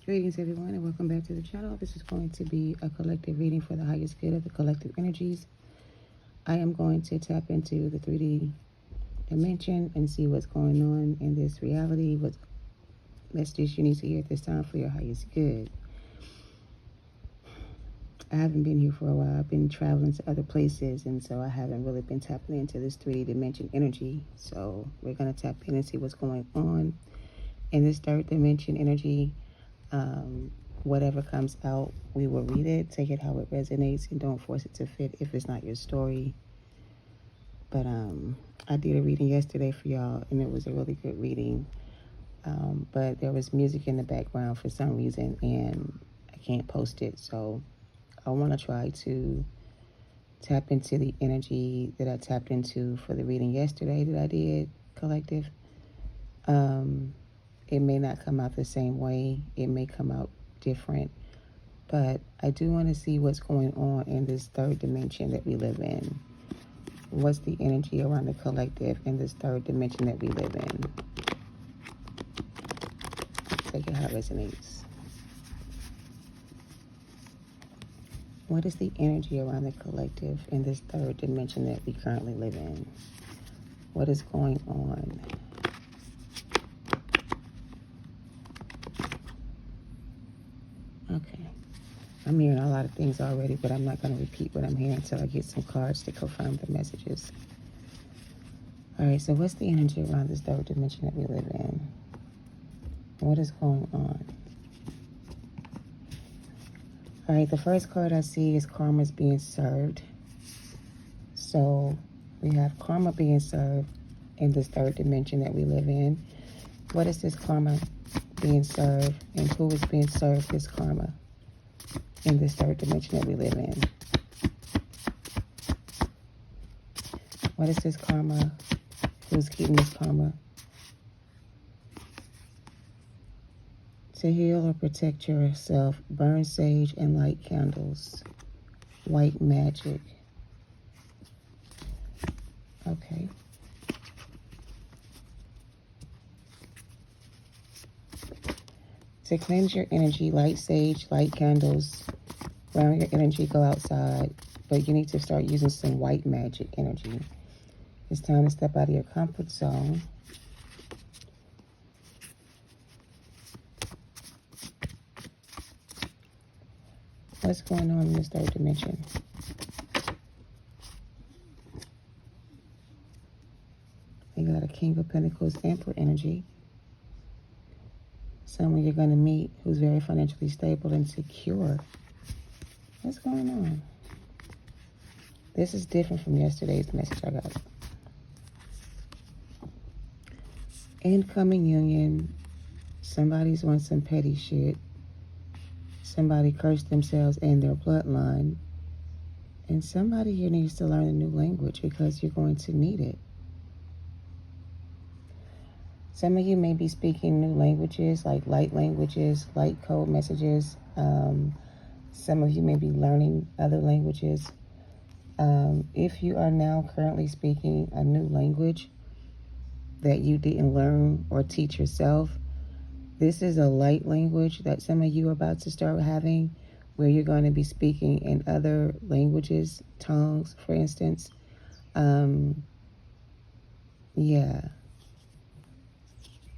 Greetings everyone and welcome back to the channel. This is going to be a collective reading for the highest good of the collective energies. I am going to tap into the 3D dimension and see what's going on in this reality, what messages you need to hear at this time for your highest good. I haven't been here for a while. I've been traveling to other places, and so I haven't really been tapping into this 3D dimension energy. So we're going to tap in and see what's going on in this third dimension energy. Whatever comes out, we will read it, take it how it resonates, and don't force it to fit if it's not your story. But I did a reading yesterday for y'all, and it was a really good reading. But there was music in the background for some reason, and I can't post it. So I want to try to tap into the energy that I tapped into for the reading yesterday that I did, collective. It may not come out the same way. It may come out different. But I do want to see what's going on in this third dimension that we live in. What's the energy around the collective in this third dimension that we live in? Take it how it resonates. What is the energy around the collective in this third dimension that we currently live in? What is going on? Okay. I'm hearing a lot of things already, but I'm not going to repeat what I'm hearing until I get some cards to confirm the messages. All right, so what's the energy around this third dimension that we live in? What is going on? All right, the first card I see is karma's being served. So we have karma being served in this third dimension that we live in. What is this karma being served, and who is being served this karma in this third dimension that we live in? What is this karma? Who's keeping this karma? To heal or protect yourself, burn sage and light candles. White magic. Okay. To cleanse your energy, light sage, light candles. Ground your energy, go outside. But you need to start using some white magic energy. It's time to step out of your comfort zone. What's going on in this third dimension? We got a King of Pentacles, Emperor energy. Someone you're going to meet who's very financially stable and secure. What's going on? This is different from yesterday's message I got. Incoming union. Somebody's on some petty shit. Somebody cursed themselves and their bloodline. And somebody here needs to learn a new language because you're going to need it. Some of you may be speaking new languages, like light code messages. Some of you may be learning other languages. If you are now currently speaking a new language that you didn't learn or teach yourself, this is a light language that some of you are about to start having, where you're going to be speaking in other languages, tongues, for instance. Yeah.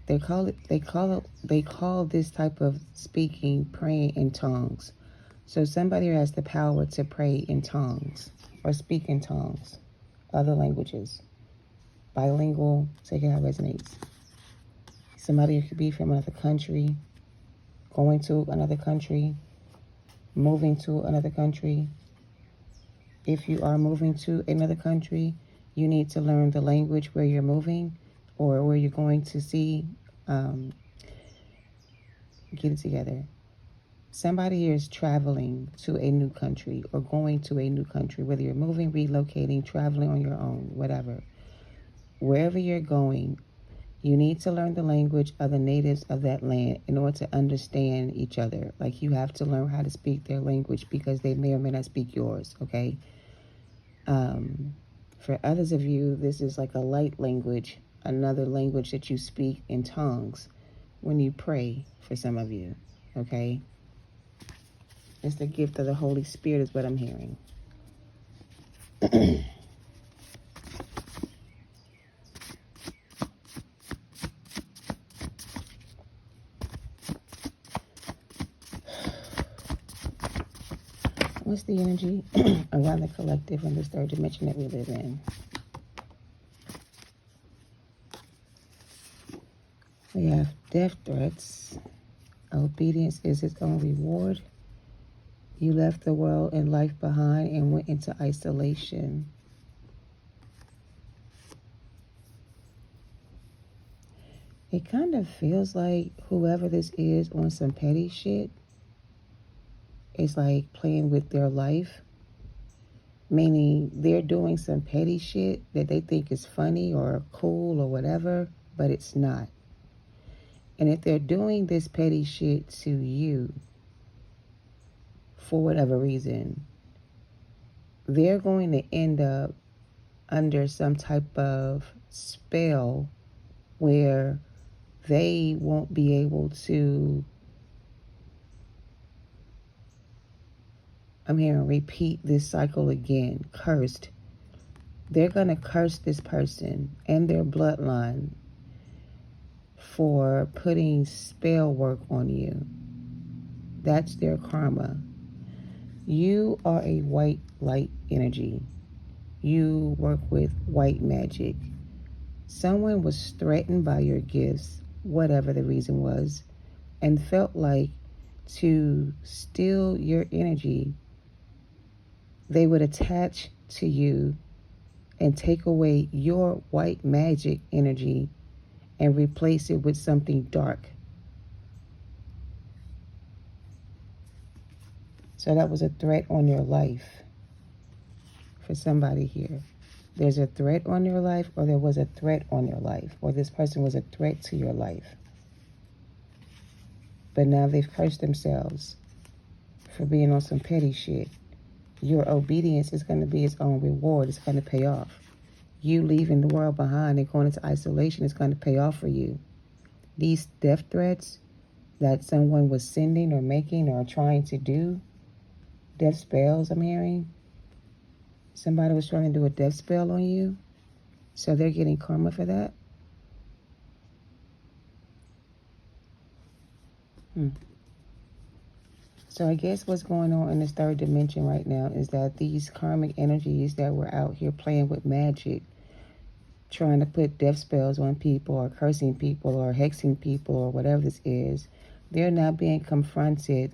They call this type of speaking praying in tongues. So somebody has the power to pray in tongues or speak in tongues, other languages, bilingual. Take it how it resonates. Somebody could be from another country, going to another country, moving to another country. If you are moving to another country, you need to learn the language where you're moving or where you're going to see. Get it together. Somebody here is traveling to a new country or going to a new country, whether you're moving, relocating, traveling on your own, whatever. Wherever you're going, you need to learn the language of the natives of that land in order to understand each other. Like, you have to learn how to speak their language because they may or may not speak yours, okay? For others of you, this is like a light language, another language that you speak in tongues when you pray, for some of you. okay? It's the gift of the Holy Spirit is what I'm hearing. What's the energy around the collective in this third dimension that we live in? We have death threats. Obedience is its own reward. You left the world and life behind and went into isolation. It kind of feels like whoever this is on some petty shit is like playing with their life. Meaning they're doing some petty shit that they think is funny or cool or whatever, but it's not. And if they're doing this petty shit to you, for whatever reason, they're going to end up under some type of spell where they won't be able to, I'm hearing repeat this cycle again, cursed. They're going to curse this person and their bloodline for putting spell work on you. That's their karma. You are a white light energy. You work with white magic. Someone was threatened by your gifts, whatever the reason was, and felt like to steal your energy, they would attach to you and take away your white magic energy and replace it with something dark. So that was a threat on your life for somebody here. There's a threat on your life, or there was a threat on your life, or this person was a threat to your life. But now they've cursed themselves for being on some petty shit. Your obedience is going to be its own reward. It's going to pay off. You leaving the world behind and going into isolation is going to pay off for you. These death threats that someone was sending or making or trying to do, death spells I'm hearing. Somebody was trying to do a death spell on you, so they're getting karma for that. So I guess what's going on in this third dimension right now is that these karmic energies that were out here playing with magic, trying to put death spells on people or cursing people or hexing people or whatever this is, they're now being confronted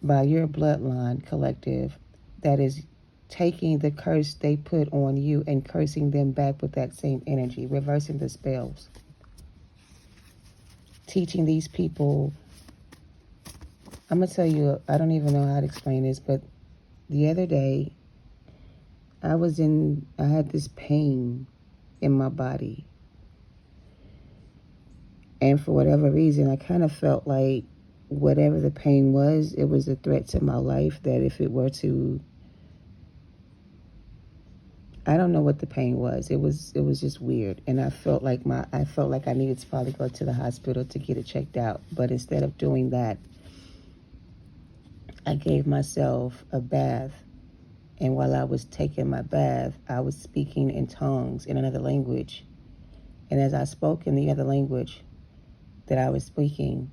by your bloodline collective that is taking the curse they put on you and cursing them back with that same energy, reversing the spells. Teaching these people, I'm going to tell you, I don't even know how to explain this, but the other day, I had this pain in my body. And for whatever reason, I kind of felt like whatever the pain was, it was a threat to my life, that if it were to, I don't know what the pain was. It was just weird. And I felt like I needed to probably go to the hospital to get it checked out. But instead of doing that, I gave myself a bath. And while I was taking my bath, I was speaking in tongues in another language. And as I spoke in the other language that I was speaking,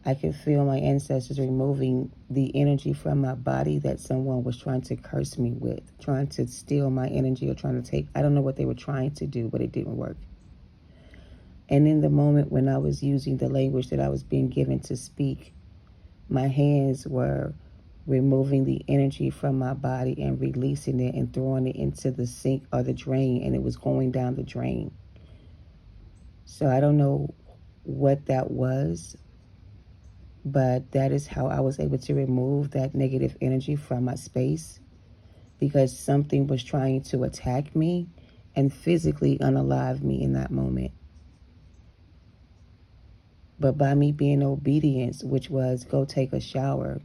I could feel my ancestors removing the energy from my body that someone was trying to curse me with, trying to steal my energy or trying to take. I don't know what they were trying to do, but it didn't work. And in the moment when I was using the language that I was being given to speak, my hands were removing the energy from my body and releasing it and throwing it into the sink or the drain, and it was going down the drain. So I don't know what that was, but that is how I was able to remove that negative energy from my space, because something was trying to attack me and physically unalive me in that moment. But by me being obedient, which was go take a shower,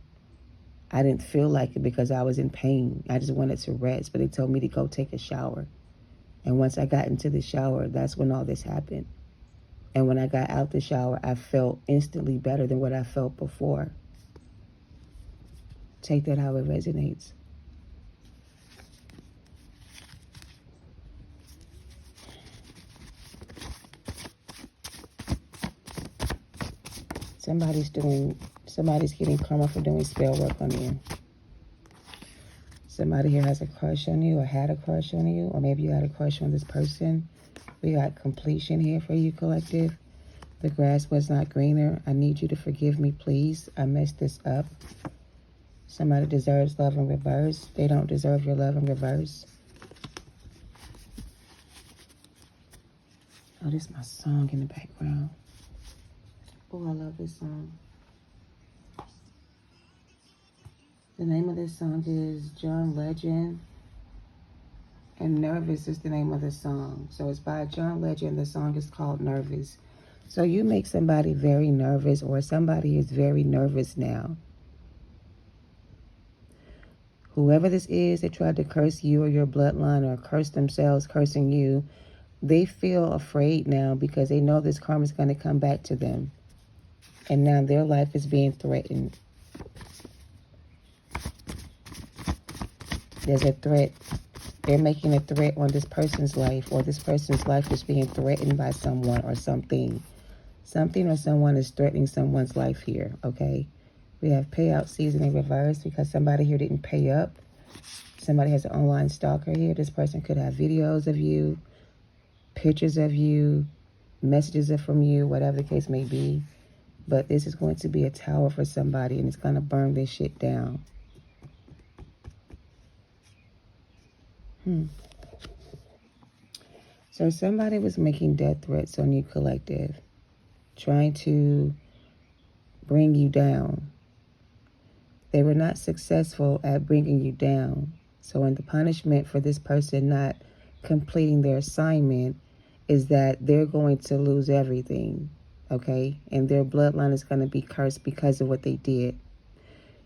I didn't feel like it because I was in pain. I just wanted to rest, but they told me to go take a shower. And once I got into the shower, that's when all this happened. And when I got out the shower, I felt instantly better than what I felt before. Take that how it resonates. Somebody's getting karma for doing spell work on you. Somebody here has a crush on you or had a crush on you, or maybe you had a crush on this person. We got completion here for you, collective. The grass was not greener. I need you to forgive me, please. I messed this up. Somebody deserves love in reverse. They don't deserve your love in reverse. Oh, this is my song in the background. Oh, I love this song. The name of this song is John Legend. And Nervous is the name of the song. So it's by John Legend. The song is called Nervous. So you make somebody very nervous, or somebody is very nervous now. Whoever this is that tried to curse you or your bloodline, or curse themselves cursing you, they feel afraid now because they know this karma is going to come back to them. And now their life is being threatened. There's a threat. They're making a threat on this person's life, or this person's life is being threatened by someone or something. Something or someone is threatening someone's life here, okay? We have payout season in reverse because somebody here didn't pay up. Somebody has an online stalker here. This person could have videos of you, pictures of you, messages from you, whatever the case may be. But this is going to be a tower for somebody, and it's going to burn this shit down. So somebody was making death threats on you, collective, trying to bring you down. They were not successful at bringing you down. So in the punishment for this person not completing their assignment is that they're going to lose everything, okay? And their bloodline is going to be cursed because of what they did.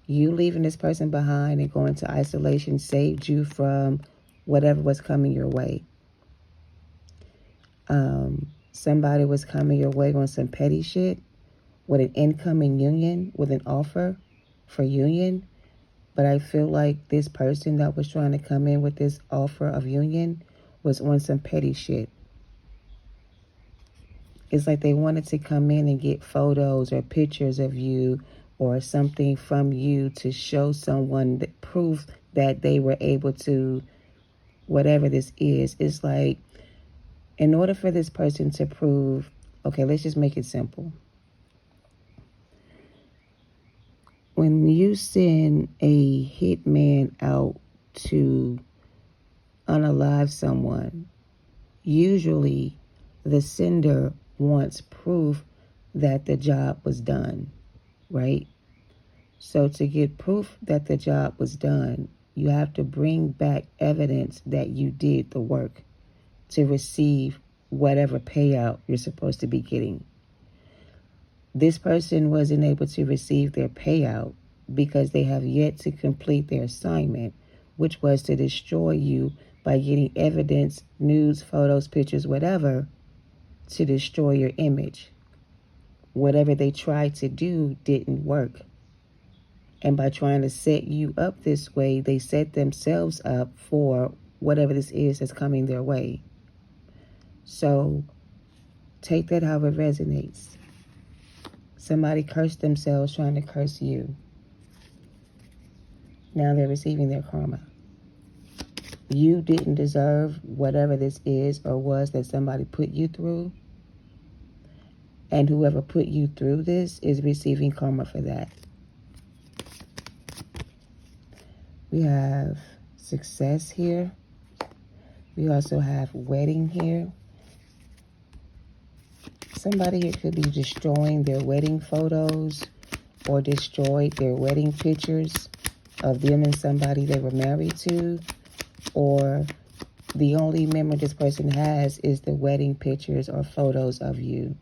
You leaving this person behind and going to isolation saved you from whatever was coming your way. Somebody was coming your way on some petty shit with an incoming union, with an offer for union. But I feel like this person that was trying to come in with this offer of union was on some petty shit. It's like they wanted to come in and get photos or pictures of you or something from you to show someone that proof that they were able to, whatever this is. It's like, in order for this person to prove, okay, let's just make it simple. When you send a hitman out to unalive someone, usually the sender wants proof that the job was done, right? So to get proof that the job was done, you have to bring back evidence that you did the work to receive whatever payout you're supposed to be getting. This person wasn't able to receive their payout because they have yet to complete their assignment, which was to destroy you by getting evidence, news, photos, pictures, whatever, to destroy your image. Whatever they tried to do didn't work. And by trying to set you up this way, they set themselves up for whatever this is that's coming their way. So take that how it resonates. Somebody cursed themselves trying to curse you. Now they're receiving their karma. You didn't deserve whatever this is or was that somebody put you through. And whoever put you through this is receiving karma for that. We have success here. We also have wedding here. Somebody here could be destroying their wedding photos or destroyed their wedding pictures of them and somebody they were married to, or the only memory this person has is the wedding pictures or photos of you.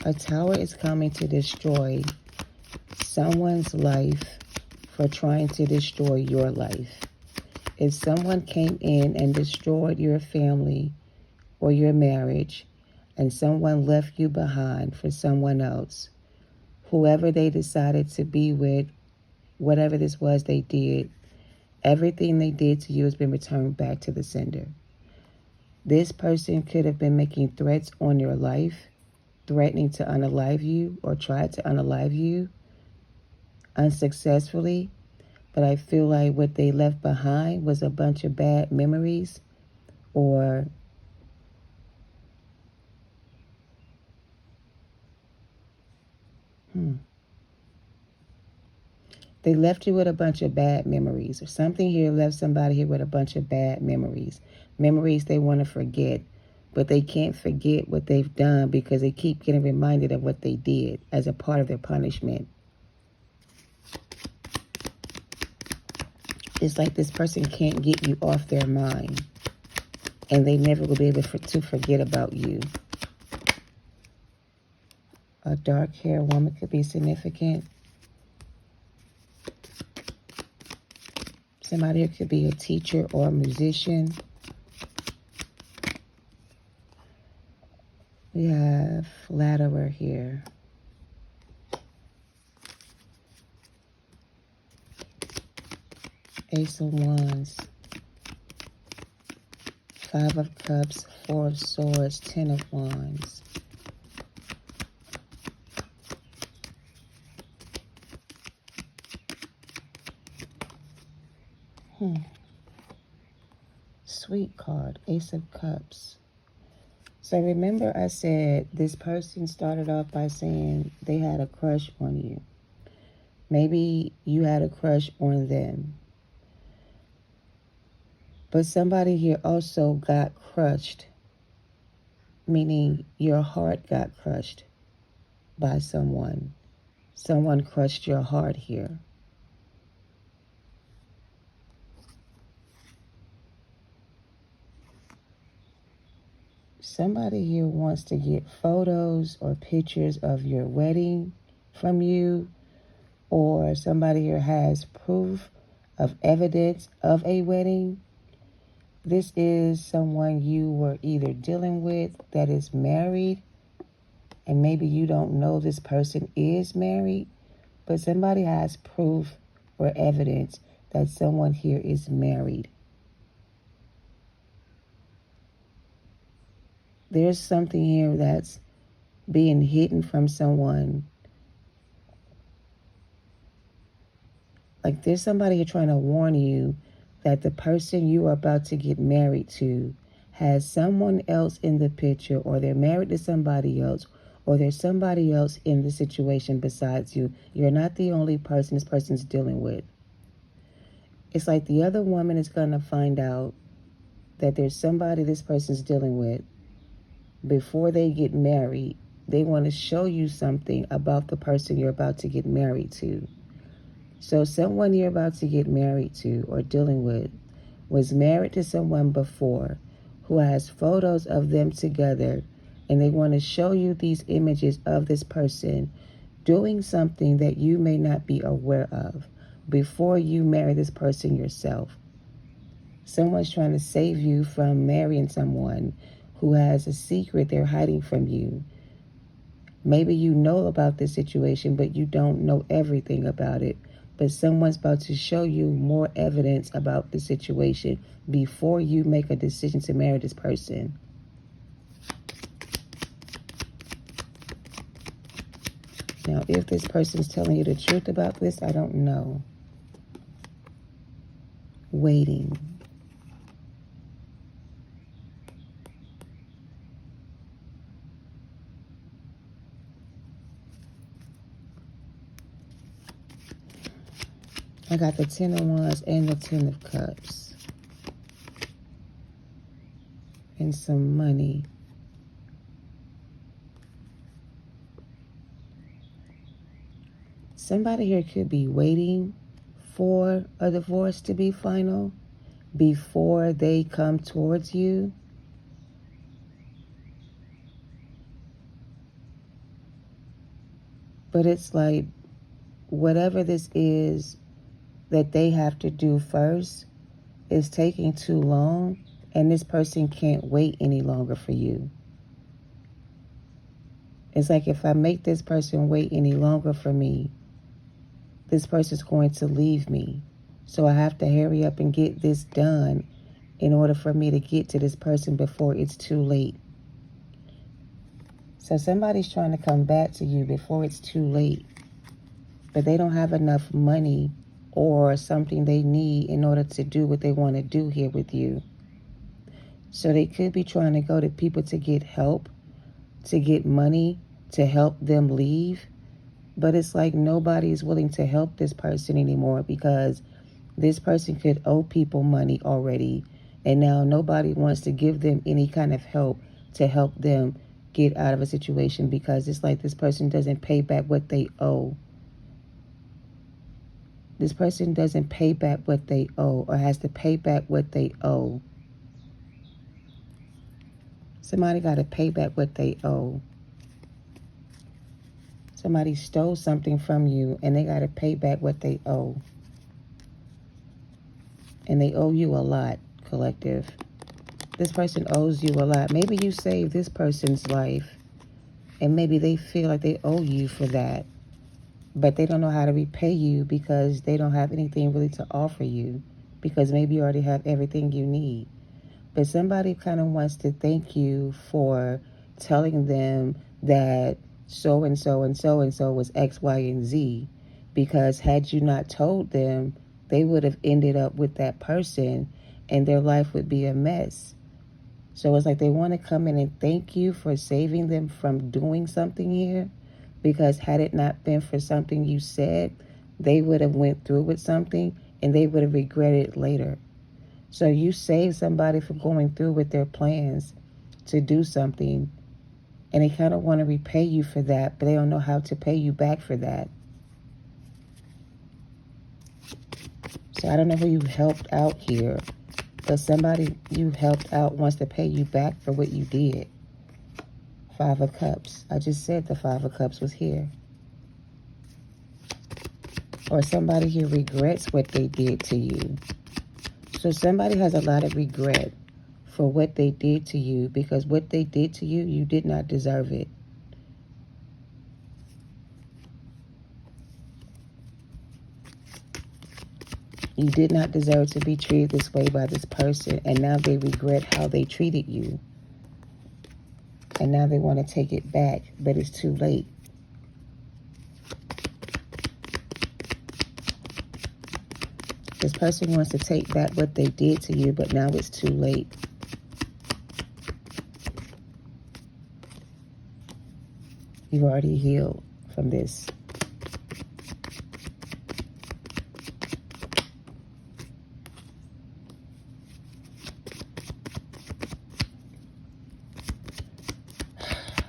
A tower is coming to destroy someone's life for trying to destroy your life. If someone came in and destroyed your family or your marriage, and someone left you behind for someone else, whoever they decided to be with, whatever this was they did, everything they did to you has been returned back to the sender. This person could have been making threats on your life, threatening to unalive you or try to unalive you unsuccessfully. But I feel like what they left behind was a bunch of bad memories, or they left you with a bunch of bad memories, or something here left somebody here with a bunch of bad memories. Memories they want to forget, but they can't forget what they've done because they keep getting reminded of what they did as a part of their punishment. It's like this person can't get you off their mind, and they never will be able to forget about you. A dark-haired woman could be significant. Somebody who could be a teacher or a musician. We have flatterer here. Ace of Wands. Five of Cups, Four of Swords, Ten of Wands. Sweet card, Ace of Cups. So remember I said this person started off by saying they had a crush on you. Maybe you had a crush on them. But somebody here also got crushed, meaning your heart got crushed by someone. Someone crushed your heart here. Somebody here wants to get photos or pictures of your wedding from you, or somebody here has proof of evidence of a wedding. This is someone you were either dealing with that is married, and maybe you don't know this person is married, but somebody has proof or evidence that someone here is married. There's something here that's being hidden from someone. Like there's somebody here trying to warn you that the person you are about to get married to has someone else in the picture, or they're married to somebody else, or there's somebody else in the situation besides you. You're not the only person this person's dealing with. It's like the other woman is going to find out that there's somebody this person's dealing with. Before they get married, they want to show you something about the person you're about to get married to. So someone you're about to get married to or dealing with was married to someone before who has photos of them together, and they want to show you these images of this person doing something that you may not be aware of before you marry this person yourself. Someone's trying to save you from marrying someone who has a secret they're hiding from you. Maybe you know about this situation, but you don't know everything about it. But someone's about to show you more evidence about the situation before you make a decision to marry this person. Now, if this person's telling you the truth about this, I don't know. Waiting. I got the Ten of Wands and the Ten of Cups. And some money. Somebody here could be waiting for a divorce to be final before they come towards you. But it's like, whatever this is, that they have to do first is taking too long, and this person can't wait any longer for you. It's like if I make this person wait any longer for me, this person's going to leave me. So I have to hurry up and get this done in order for me to get to this person before it's too late. So somebody's trying to come back to you before it's too late, but they don't have enough money or something they need in order to do what they want to do here with you. So they could be trying to go to people to get help, to get money, to help them leave. But it's like nobody is willing to help this person anymore because this person could owe people money already. And now nobody wants to give them any kind of help to help them get out of a situation because it's like this person doesn't pay back what they owe. This person doesn't pay back what they owe or has to pay back what they owe. Somebody got to pay back what they owe. Somebody stole something from you and they got to pay back what they owe. And they owe you a lot, collective. This person owes you a lot. Maybe you saved this person's life and maybe they feel like they owe you for that. But they don't know how to repay you because they don't have anything really to offer you because maybe you already have everything you need. But somebody kind of wants to thank you for telling them that so-and-so and so-and-so was X, Y, and Z. Because had you not told them, they would have ended up with that person and their life would be a mess. So it's like they want to come in and thank you for saving them from doing something here. Because had it not been for something you said, they would have went through with something and they would have regretted it later. So you saved somebody from going through with their plans to do something, and they kind of want to repay you for that, but they don't know how to pay you back for that. So I don't know who you helped out here, but somebody you helped out wants to pay you back for what you did. Five of Cups. I just said the Five of Cups was here. Or somebody here regrets what they did to you. So somebody has a lot of regret for what they did to you because what they did to you, you did not deserve it. You did not deserve to be treated this way by this person, and now they regret how they treated you. And now they want to take it back, but it's too late. This person wants to take back what they did to you, but now it's too late. You've already healed from this.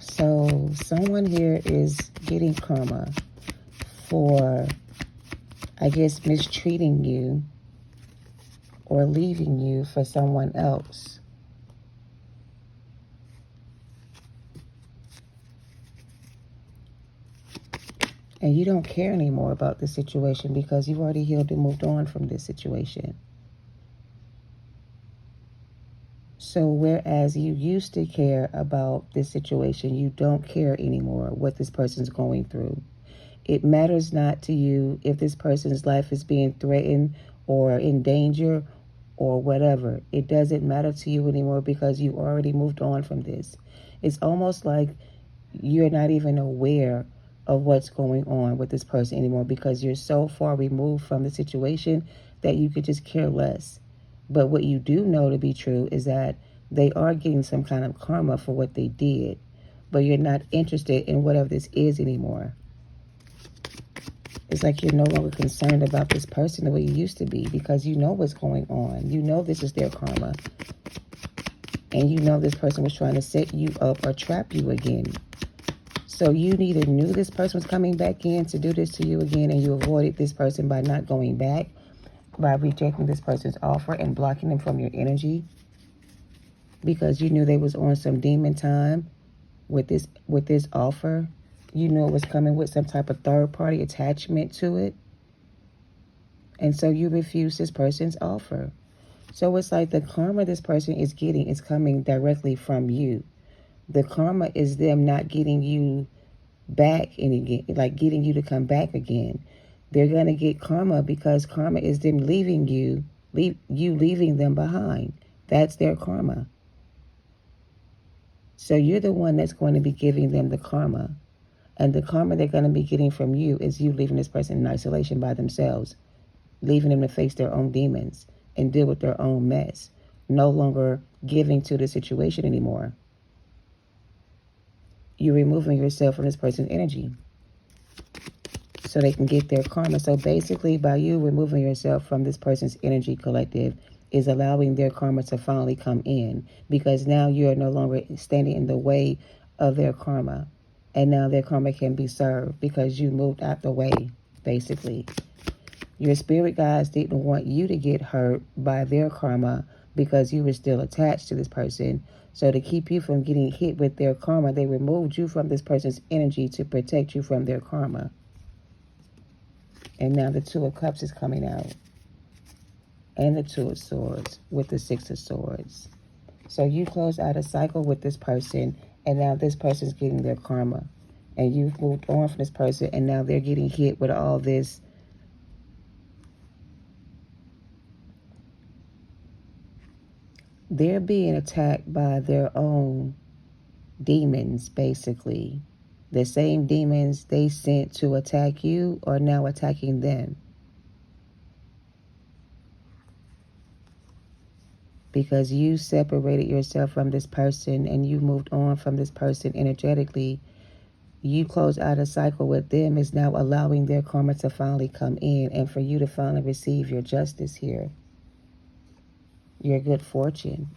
So someone here is getting karma for, I guess, mistreating you or leaving you for someone else. And you don't care anymore about this situation because you've already healed and moved on from this situation. So whereas you used to care about this situation, you don't care anymore what this person's going through. It matters not to you if this person's life is being threatened or in danger or whatever. It doesn't matter to you anymore because you already moved on from this. It's almost like you're not even aware of what's going on with this person anymore because you're so far removed from the situation that you could just care less. But what you do know to be true is that they are getting some kind of karma for what they did, but you're not interested in whatever this is anymore. It's like you're no longer concerned about this person the way you used to be because you know what's going on. You know this is their karma. And you know this person was trying to set you up or trap you again. So you either knew this person was coming back in to do this to you again and you avoided this person by not going back, by rejecting this person's offer and blocking them from your energy because you knew they was on some demon time with this offer. You knew it was coming with some type of third party attachment to it. And so you refuse this person's offer. So it's like the karma this person is getting is coming directly from you. The karma is them not getting you back and again, like getting you to come back again. They're going to get karma because karma is them leaving you, leaving them behind. That's their karma. So you're the one that's going to be giving them the karma. And the karma they're going to be getting from you is you leaving this person in isolation by themselves, leaving them to face their own demons and deal with their own mess, no longer giving to the situation anymore. You're removing yourself from this person's energy so they can get their karma. So basically, by you removing yourself from this person's energy collective is allowing their karma to finally come in, because now you're no longer standing in the way of their karma. And now their karma can be served because you moved out the way, basically. Your spirit guides didn't want you to get hurt by their karma because you were still attached to this person. So to keep you from getting hit with their karma, they removed you from this person's energy to protect you from their karma. And now the Two of Cups is coming out. And the Two of Swords with the Six of Swords. So you close out a cycle with this person, and now this person's getting their karma. And you've moved on from this person, and now they're getting hit with all this. They're being attacked by their own demons, basically. The same demons they sent to attack you are now attacking them. Because you separated yourself from this person and you moved on from this person energetically, you close out a cycle with them is now allowing their karma to finally come in and for you to finally receive your justice here. Your good fortune.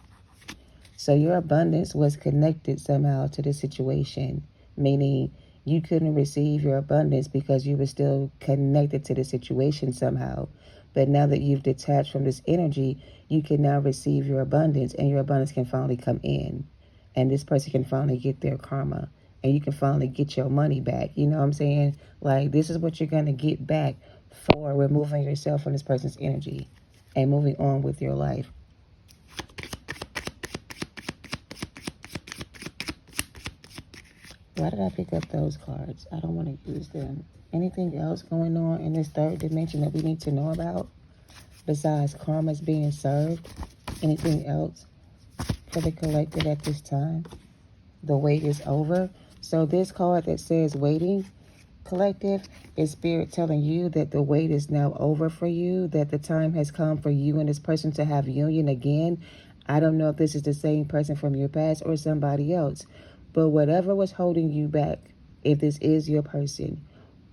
So your abundance was connected somehow to this situation, meaning you couldn't receive your abundance because you were still connected to the situation somehow. But now that you've detached from this energy, you can now receive your abundance, and your abundance can finally come in. And this person can finally get their karma, and you can finally get your money back. You know what I'm saying? Like, this is what you're going to get back for removing yourself from this person's energy and moving on with your life. Why did I pick up those cards? I don't want to use them. Anything else going on in this third dimension that we need to know about besides karma's being served? Anything else for the collective at this time? The wait is over. So this card that says waiting, collective, is spirit telling you that the wait is now over for you, that the time has come for you and this person to have union again. I don't know if this is the same person from your past or somebody else, but whatever was holding you back, if this is your person,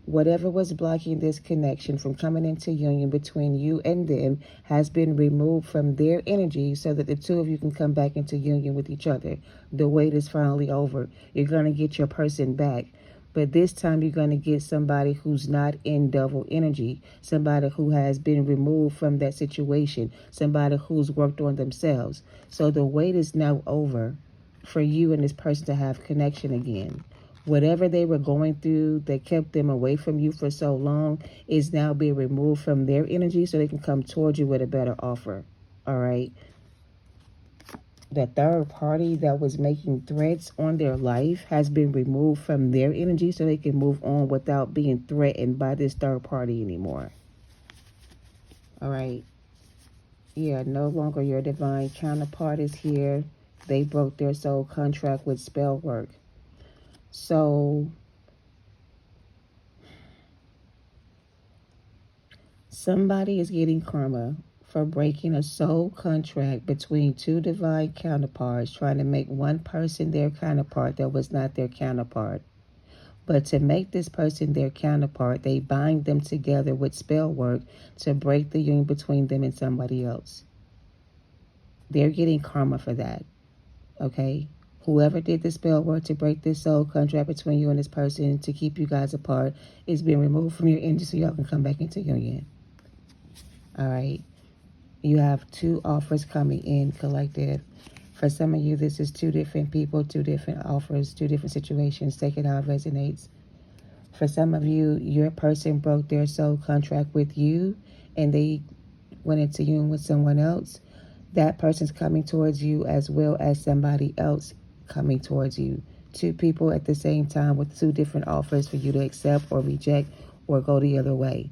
whatever was blocking this connection from coming into union between you and them has been removed from their energy so that the two of you can come back into union with each other. The wait is finally over. You're going to get your person back. But this time you're going to get somebody who's not in double energy, somebody who has been removed from that situation, somebody who's worked on themselves. So the wait is now over for you and this person to have connection again. Whatever they were going through that kept them away from you for so long is now being removed from their energy so they can come towards you with a better offer. All right. The third party that was making threats on their life has been removed from their energy so they can move on without being threatened by this third party anymore. All right. Yeah, no longer your divine counterpart is here. They broke their soul contract with spell work. So somebody is getting karma for breaking a soul contract between two divine counterparts, trying to make one person their counterpart that was not their counterpart. But to make this person their counterpart, they bind them together with spell work to break the union between them and somebody else. They're getting karma for that, okay? Whoever did the spell work to break this soul contract between you and this person to keep you guys apart is being removed from your energy so y'all can come back into union. All right. You have two offers coming in, collective. For some of you, this is two different people, two different offers, two different situations. Take it how it resonates. For some of you, your person broke their soul contract with you, and they went into union with someone else, that person's coming towards you as well as somebody else coming towards you. Two people at the same time with two different offers for you to accept or reject or go the other way.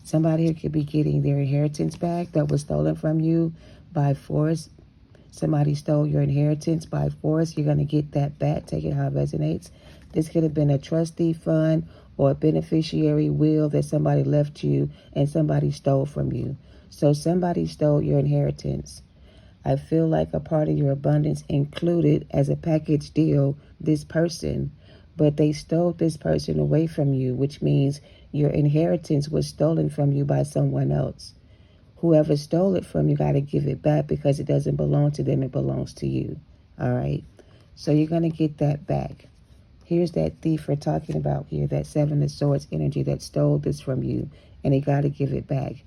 Somebody here could be getting their inheritance back that was stolen from you by force. Somebody stole your inheritance by force. You're going to get that back. Take it how it resonates. This could have been a trustee fund or a beneficiary will that somebody left you and somebody stole from you. So somebody stole your inheritance. I feel like a part of your abundance included as a package deal this person, but they stole this person away from you, which means your inheritance was stolen from you by someone else. Whoever stole it from you got to give it back because it doesn't belong to them, it belongs to you. All right? So you're going to get that back. Here's that thief we're talking about here, that Seven of Swords energy that stole this from you, and they got to give it back.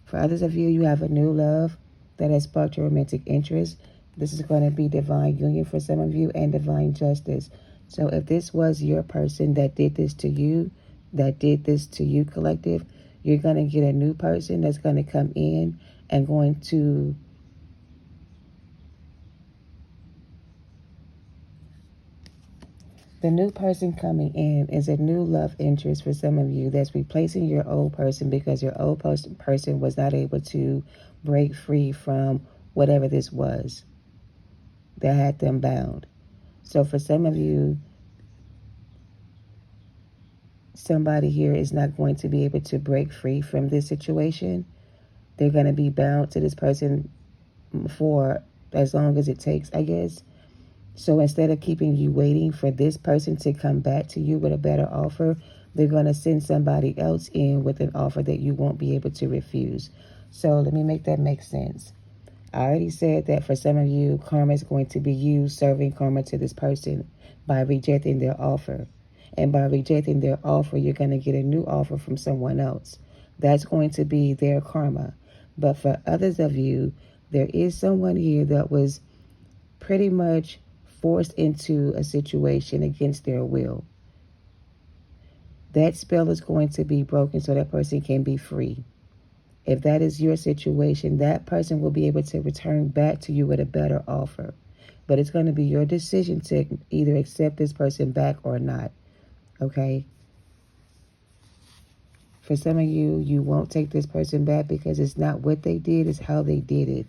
For others of you, you have a new love that has sparked your romantic interest. This is going to be divine union for some of you and divine justice. So if this was your person that did this to you, collective, you're going to get a new person that's going to come in and going to the new person coming in is a new love interest for some of you that's replacing your old person because your old person was not able to break free from whatever this was that had them bound. So for some of you, somebody here is not going to be able to break free from this situation. They're going to be bound to this person for as long as it takes, I guess. So instead of keeping you waiting for this person to come back to you with a better offer, they're going to send somebody else in with an offer that you won't be able to refuse. So let me make that make sense. I already said that for some of you, karma is going to be you serving karma to this person by rejecting their offer. And by rejecting their offer, you're going to get a new offer from someone else. That's going to be their karma. But for others of you, there is someone here that was pretty much forced into a situation against their will. That spell is going to be broken so that person can be free. If that is your situation, that person will be able to return back to you with a better offer. But it's going to be your decision to either accept this person back or not. Okay? For some of you, you won't take this person back because it's not what they did, it's how they did it.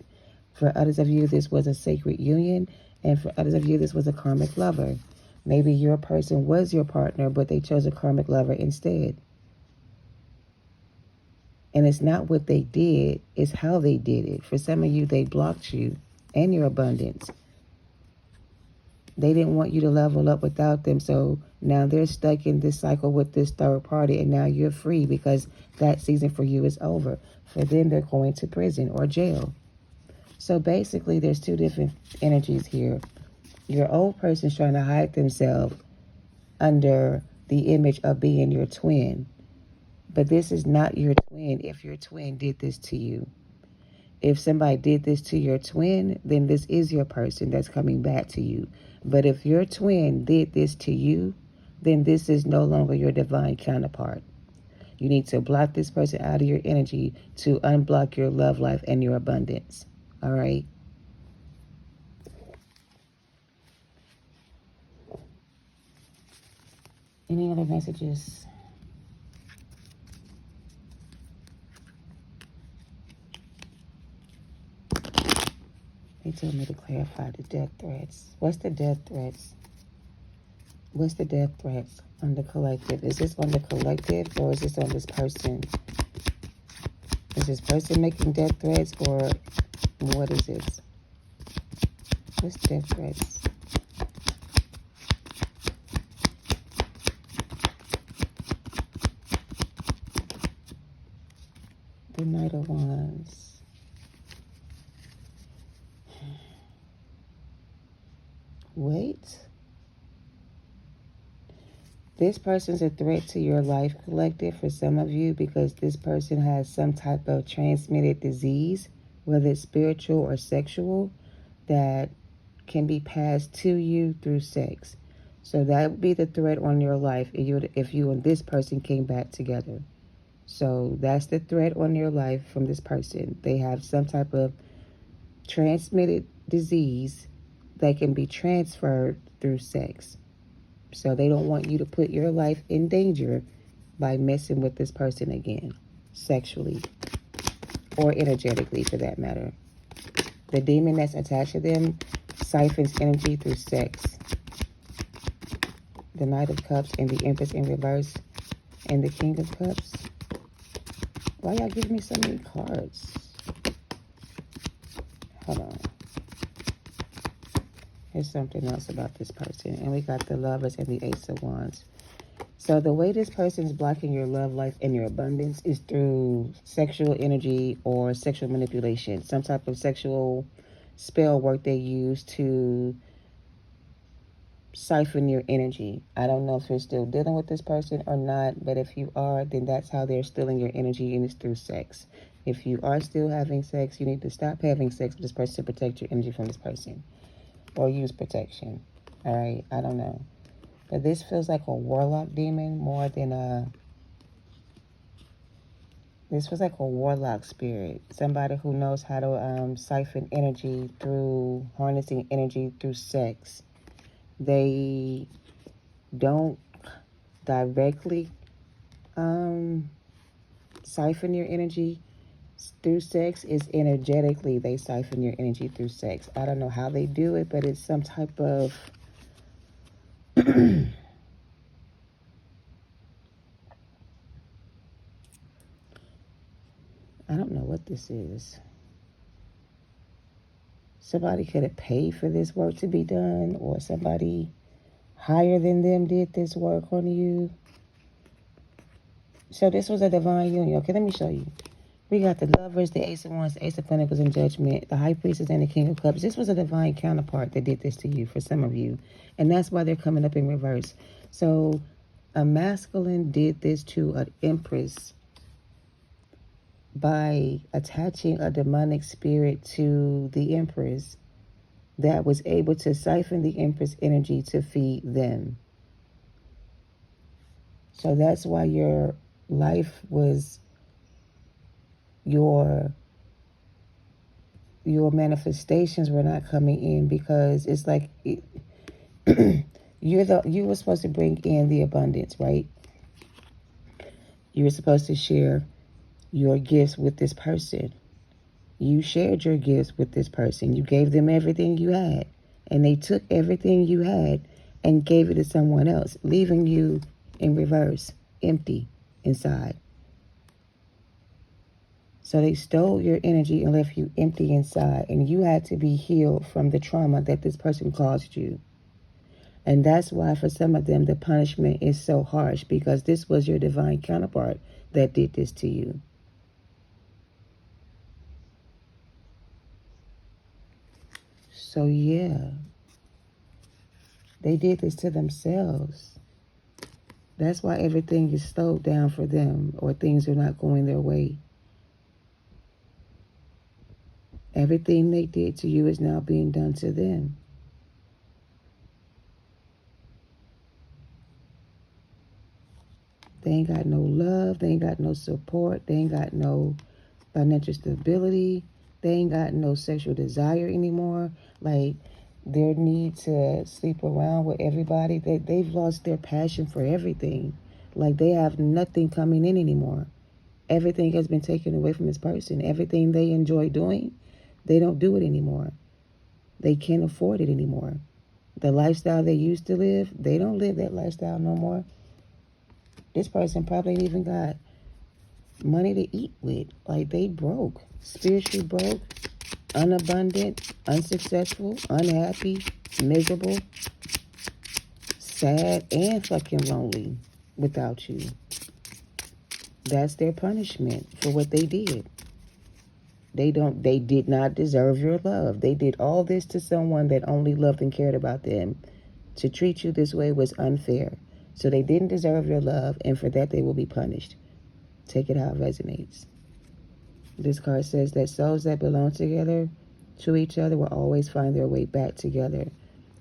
For others of you, this was a sacred union. And for others of you, this was a karmic lover. Maybe your person was your partner, but they chose a karmic lover instead. And it's not what they did, it's how they did it. For some of you, they blocked you and your abundance. They didn't want you to level up without them, so now they're stuck in this cycle with this third party, and now you're free because that season for you is over. For them, they're going to prison or jail. So basically, there's two different energies here. Your old person's trying to hide themselves under the image of being your twin. But this is not your twin if your twin did this to you. If somebody did this to your twin, then this is your person that's coming back to you. But if your twin did this to you, then this is no longer your divine counterpart. You need to block this person out of your energy to unblock your love life and your abundance. All right? Any other messages? They told me to clarify the death threats. What's the death threats? What's the death threats on the collective? Is this on the collective or is this on this person? Is this person making death threats or what is this? What's death threats? The Knight of Wands. Wait. This person's a threat to your life, collective, for some of you because this person has some type of transmitted disease, whether it's spiritual or sexual, that can be passed to you through sex. So that would be the threat on your life if you and this person came back together. So that's the threat on your life from this person. They have some type of transmitted disease that can be transferred through sex. So they don't want you to put your life in danger by messing with this person again, sexually or energetically for that matter. The demon that's attached to them siphons energy through sex. The Knight of Cups and the Empress in reverse and the King of Cups. Why y'all giving me so many cards? Hold on. There's something else about this person. And we got the Lovers and the Ace of Wands. So the way this person is blocking your love life and your abundance is through sexual energy or sexual manipulation. Some type of sexual spell work they use to siphon your energy. I don't know if you're still dealing with this person or not, but if you are, then that's how they're stealing your energy, and it's through sex. If you are still having sex, you need to stop having sex with this person to protect your energy from this person, or use protection. All right, I don't know, but this feels like a warlock demon more than a. This feels like a warlock spirit, somebody who knows how to siphon energy through harnessing energy through sex. They don't directly siphon your energy through sex. Is energetically they siphon your energy through sex. I don't know how they do it, but it's some type of I don't know what this is. Somebody could have paid for this work to be done, or somebody higher than them did this work on you. So this was a divine union. Okay, let me show you. We got the Lovers, the Ace of Wands, the Ace of Pentacles and Judgment, the High Priestess, and the King of Cups. This was a divine counterpart that did this to you for some of you. And that's why they're coming up in reverse. So a masculine did this to an Empress by attaching a demonic spirit to the Empress that was able to siphon the Empress energy to feed them. So that's why your life was, your manifestations were not coming in, because it's like you were supposed to bring in the abundance, right? You were supposed to share your gifts with this person. You shared your gifts with this person. You gave them everything you had, and they took everything you had and gave it to someone else, leaving you in reverse, empty inside. So they stole your energy and left you empty inside, and you had to be healed from the trauma that this person caused you. And that's why for some of them the punishment is so harsh, because this was your divine counterpart that did this to you. So yeah, they did this to themselves. That's why everything is slowed down for them, or things are not going their way. Everything they did to you is now being done to them. They ain't got no love. They ain't got no support. They ain't got no financial stability. They ain't got no sexual desire anymore. Like, their need to sleep around with everybody, they've lost their passion for everything. Like, they have nothing coming in anymore. Everything has been taken away from this person. Everything they enjoy doing, they don't do it anymore. They can't afford it anymore. The lifestyle they used to live, they don't live that lifestyle no more. This person probably ain't even got money to eat with. Like, they broke. Spiritually broke, unabundant, unsuccessful, unhappy, miserable, sad, and fucking lonely without you. That's their punishment for what they did. They did not deserve your love. They did all this to someone that only loved and cared about them. To treat you this way was unfair. So they didn't deserve your love, and for that they will be punished. Take it how it resonates. This card says that souls that belong together to each other will always find their way back together.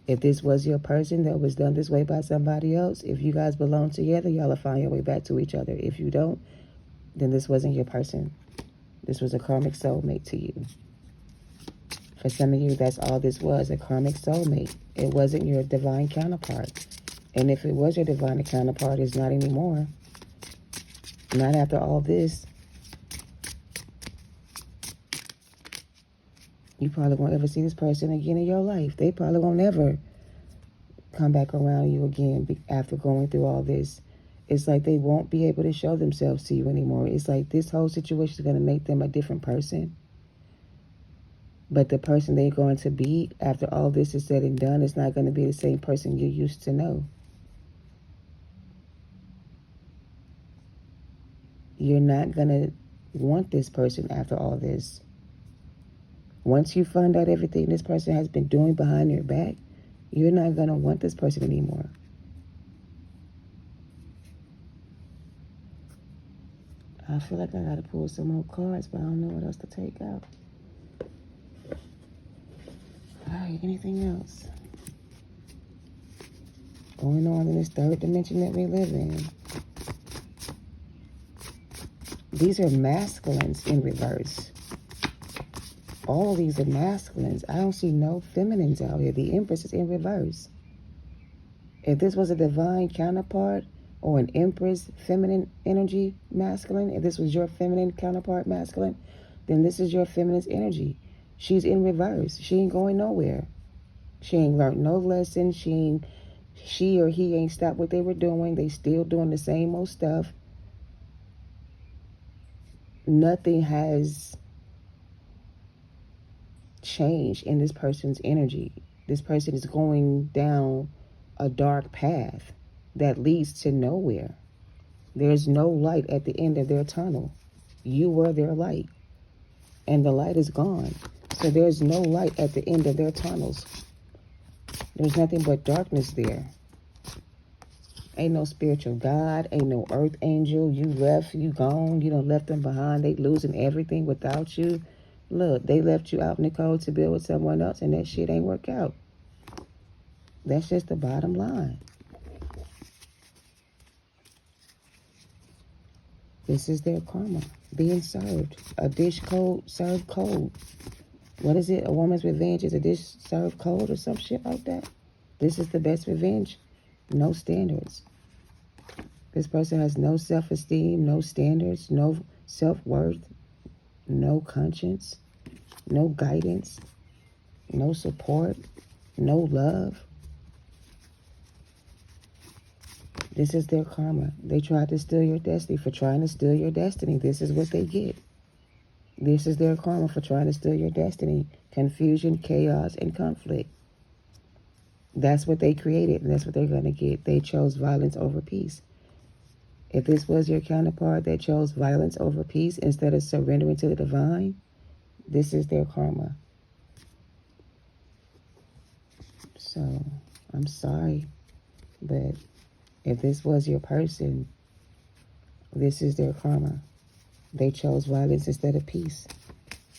If this was your person that was done this way by somebody else, if you guys belong together, y'all will find your way back to each other. If you don't, then this wasn't your person. This was a karmic soulmate to you. For some of you, that's all this was, a karmic soulmate. It wasn't your divine counterpart. And if it was your divine counterpart, it's not anymore. Not after all this. You probably won't ever see this person again in your life. They probably won't ever come back around you again after going through all this. It's like they won't be able to show themselves to you anymore. It's like this whole situation is going to make them a different person. But the person they're going to be after all this is said and done is not going to be the same person you used to know. You're not going to want this person after all this. Once you find out everything this person has been doing behind your back, you're not going to want this person anymore. I feel like I got to pull some more cards, but I don't know what else to take out. All right, anything else going on in this third dimension that we live in? These are masculines in reverse. All of these are masculines. I don't see no feminines out here. The Empress is in reverse. If this was a divine counterpart or an Empress feminine energy masculine, if this was your feminine counterpart masculine, then this is your feminine energy. She's in reverse. She ain't going nowhere. She ain't learned no lesson. She or he ain't stopped what they were doing. They still doing the same old stuff. Nothing has changed in this person's energy. This person is going down a dark path that leads to nowhere. There's no light at the end of their tunnel. You were their light, and the light is gone. So there's no light at the end of their tunnels. There's nothing but darkness there. Ain't no spiritual God, ain't no earth angel. You left, you gone, you done left them behind. They losing everything without you. Look, they left you out in the cold to build with someone else, and that shit ain't work out. That's just the bottom line. This is their karma being served. A dish cold, served cold. What is it? A woman's revenge is a dish served cold or some shit like that? This is the best revenge. No standards. This person has no self-esteem, no standards, no self-worth, no conscience, no guidance, no support, no love. This is their karma. They tried to steal your destiny. For trying to steal your destiny, this is what they get. This is their karma for trying to steal your destiny. Confusion, chaos, and conflict. That's what they created, and that's what they're going to get. They chose violence over peace. If this was your counterpart that chose violence over peace instead of surrendering to the divine, this is their karma. So, I'm sorry, but if this was your person, this is their karma. They chose violence instead of peace.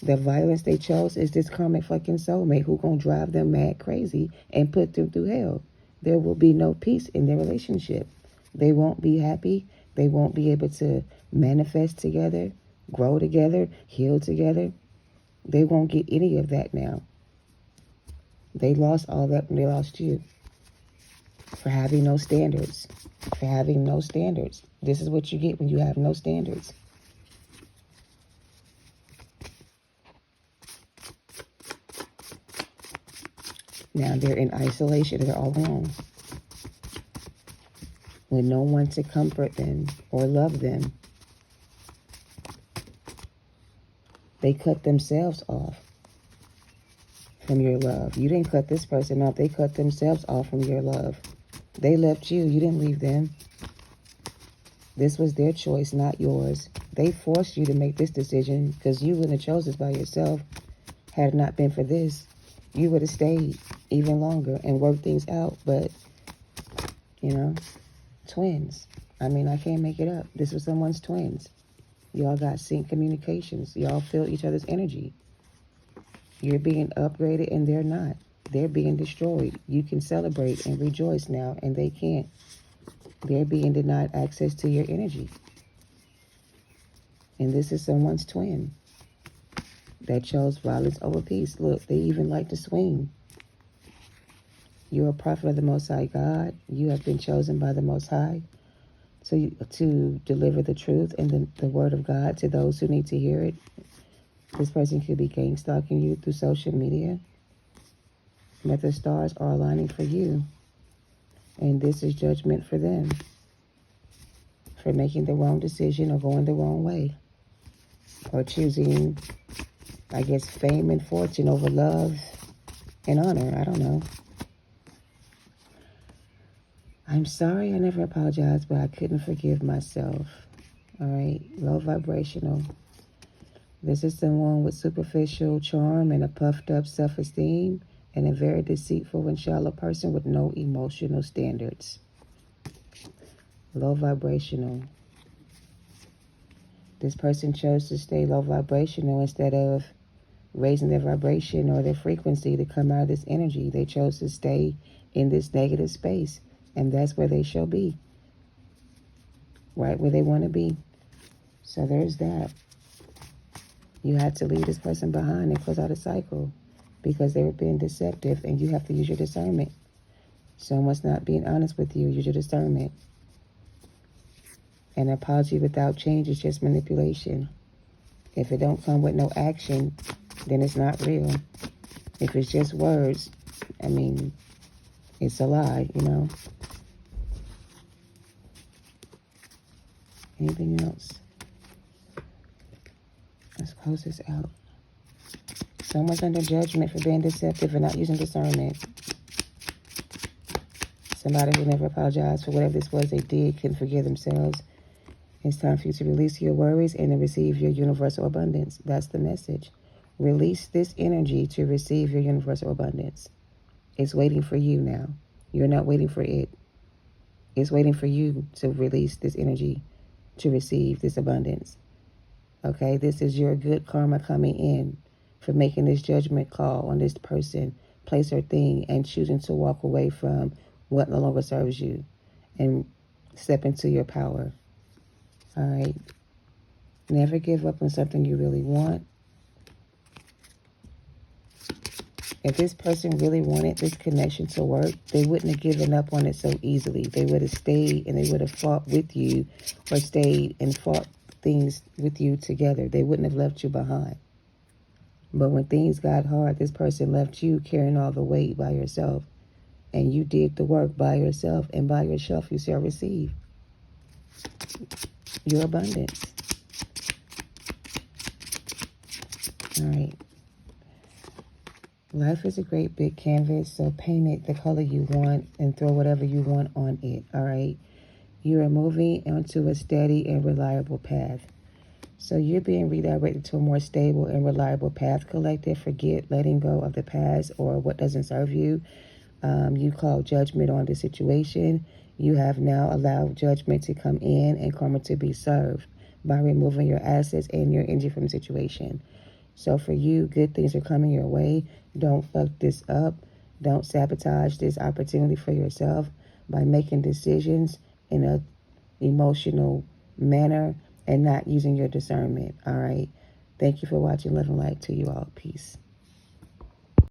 The violence they chose is this karmic fucking soulmate who gonna drive them mad crazy and put them through hell. There will be no peace in their relationship. They won't be happy. They won't be able to manifest together, grow together, heal together. They won't get any of that now. They lost all that when they lost you. For having no standards. For having no standards. This is what you get when you have no standards. Now they're in isolation. They're all alone. With no one to comfort them or love them. They cut themselves off from your love. You didn't cut this person off. They cut themselves off from your love. They left you. You didn't leave them. This was their choice, not yours. They forced you to make this decision because you wouldn't have chose this by yourself. Had it not been for this, you would have stayed even longer and worked things out. But, you know, twins. I mean, I can't make it up. This was someone's twins. Y'all got sync communications. Y'all feel each other's energy. You're being upgraded and they're not. They're being destroyed. You can celebrate and rejoice now, and they can't. They're being denied access to your energy. And this is someone's twin that chose violence over peace. Look, they even like to swing. You're a prophet of the Most High God. You have been chosen by the Most High to deliver the truth and the word of God to those who need to hear it. This person could be gang stalking you through social media, but the stars are aligning for you. And this is judgment for them for making the wrong decision or going the wrong way, or choosing, I guess, fame and fortune over love and honor. I don't know. I'm sorry I never apologized, but I couldn't forgive myself. All right, low vibrational. This is someone with superficial charm and a puffed up self-esteem, and a very deceitful and shallow person with no emotional standards. Low vibrational. This person chose to stay low vibrational instead of raising their vibration or their frequency to come out of this energy. They chose to stay in this negative space, and that's where they shall be, right where they want to be. So there's that. You had to leave this person behind and close out a cycle because they were being deceptive, and you have to use your discernment. Someone's not being honest with you. Use your discernment. An apology without change is just manipulation. If it don't come with no action, then it's not real. If it's just words, I mean, it's a lie, you know. Anything else? Let's close this out. Someone's under judgment for being deceptive and not using discernment. Somebody who never apologized for whatever this was they did, couldn't forgive themselves. It's time for you to release your worries and to receive your universal abundance. That's the message. Release this energy to receive your universal abundance. It's waiting for you now. You're not waiting for it. It's waiting for you to release this energy to receive this abundance. Okay, this is your good karma coming in for making this judgment call on this person, place, or thing, and choosing to walk away from what no longer serves you and step into your power. All right. Never give up on something you really want. If this person really wanted this connection to work, they wouldn't have given up on it so easily. They would have stayed and they would have fought with you, or stayed and fought things with you together. They wouldn't have left you behind. But when things got hard, this person left you carrying all the weight by yourself. And you did the work by yourself, and by yourself you shall receive your abundance. All right. Life is a great big canvas, so paint it the color you want and throw whatever you want on it, all right? You are moving onto a steady and reliable path. So you're being redirected to a more stable and reliable path, collective. Forget letting go of the past or what doesn't serve you. You call judgment on the situation. You have now allowed judgment to come in and karma to be served by removing your assets and your energy from the situation. So for you, good things are coming your way. Don't fuck this up. Don't sabotage this opportunity for yourself by making decisions in an emotional manner and not using your discernment. All right. Thank you for watching. Love and light to you all. Peace.